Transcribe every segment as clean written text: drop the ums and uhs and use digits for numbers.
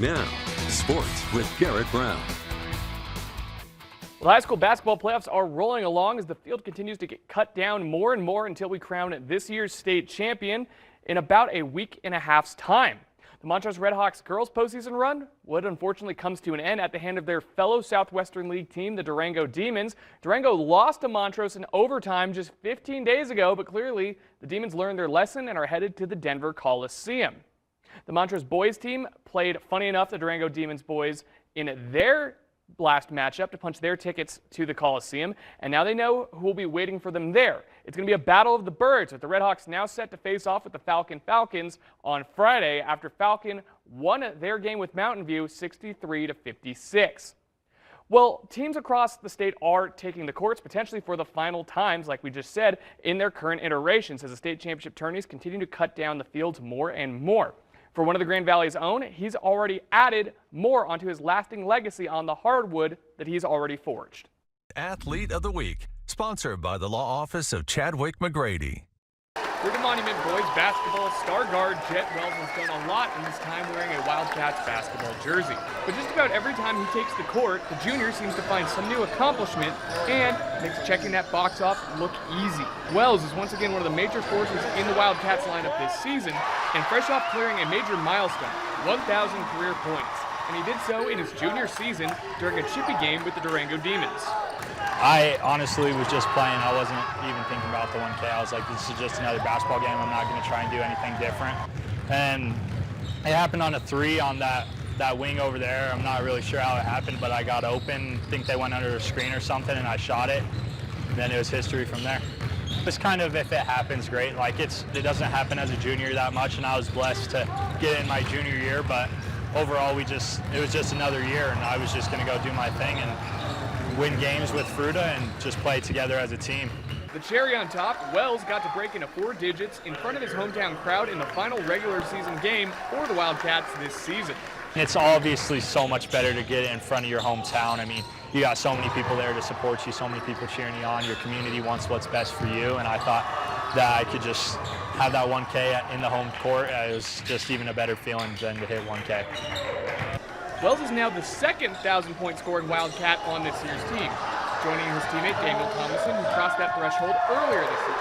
Now, sports with Garrett Brown. Well, high school basketball playoffs are rolling along as the field continues to get cut down more and more until we crown this year's state champion in about a week and a half's time. The Montrose Redhawks girls postseason run would unfortunately comes to an end at the hand of their fellow Southwestern League team, the Durango Demons. Durango lost to Montrose in overtime just 15 days ago, but clearly the Demons learned their lesson and are headed to the Denver Coliseum. The Montrose boys team played, funny enough, the Durango Demons boys in their last matchup to punch their tickets to the Coliseum, and now they know who will be waiting for them there. It's going to be a battle of the birds, with the Redhawks now set to face off with the Falcons on Friday after Falcon won their game with Mountain View 63-56. Well, teams across the state are taking the courts potentially for the final times, like we just said, in their current iterations as the state championship tourneys continue to cut down the fields more and more. For one of the Grand Valley's own, he's already added more onto his lasting legacy on the hardwood that he's already forged. Athlete of the Week, sponsored by the Law Office of Chadwick McGrady. For the Monument boys basketball star guard Jhett has done a lot in his time wearing a Wildcats basketball jersey. But just about every time he takes the court, the junior seems to find some new accomplishment and makes checking that box off look easy. Wells is once again one of the major forces in the Wildcats lineup this season, and fresh off clearing a major milestone, 1,000 career points. And he did so in his junior season during a chippy game with the Durango Demons. I honestly was just playing. I wasn't even thinking about the 1K. I was like, this is just another basketball game. I'm not going to try and do anything different. And it happened on a three on that wing over there. I'm not really sure how it happened, but I got open. I think they went under a screen or something, and I shot it. And then it was history from there. It's kind of, if it happens, great. Like it doesn't happen as a junior that much, and I was blessed to get in my junior year. But overall, it was just another year, and I was just going to go do my thing and win games with Fruta and just play together as a team. The cherry on top, Wells got to break into 4 digits in front of his hometown crowd in the final regular season game for the Wildcats this season. It's obviously so much better to get it in front of your hometown. I mean, you got so many people there to support you, so many people cheering you on. Your community wants what's best for you, and I thought that I could just have that 1K in the home court. It was just even a better feeling than to hit 1K. Wells is now the second 1,000-point scoring Wildcat on this year's team, joining his teammate Daniel Thomason, who crossed that threshold earlier this year.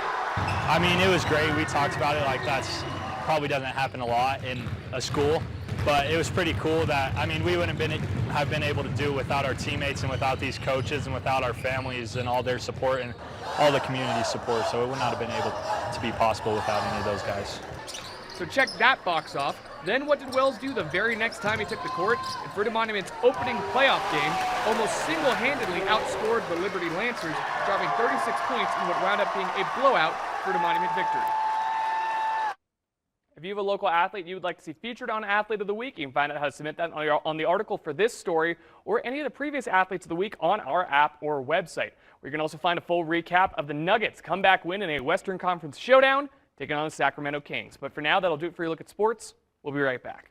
I mean, it was great. We talked about it like that's probably doesn't happen a lot in a school, but it was pretty cool that, I mean, we wouldn't have been able to do without our teammates and without these coaches and without our families and all their support and all the community support, so it would not have been able to be possible without any of those guys. So check that box off. Then what did Wells do the very next time he took the court? In Fruta Monument's opening playoff game, almost single-handedly outscored the Liberty Lancers, dropping 36 points in what wound up being a blowout Fruta Monument victory. If you have a local athlete you would like to see featured on Athlete of the Week, you can find out how to submit that on the article for this story or any of the previous Athletes of the Week on our app or website, where you can also find a full recap of the Nuggets' comeback win in a Western Conference showdown taking on the Sacramento Kings. But for now, that'll do it for your look at sports. We'll be right back.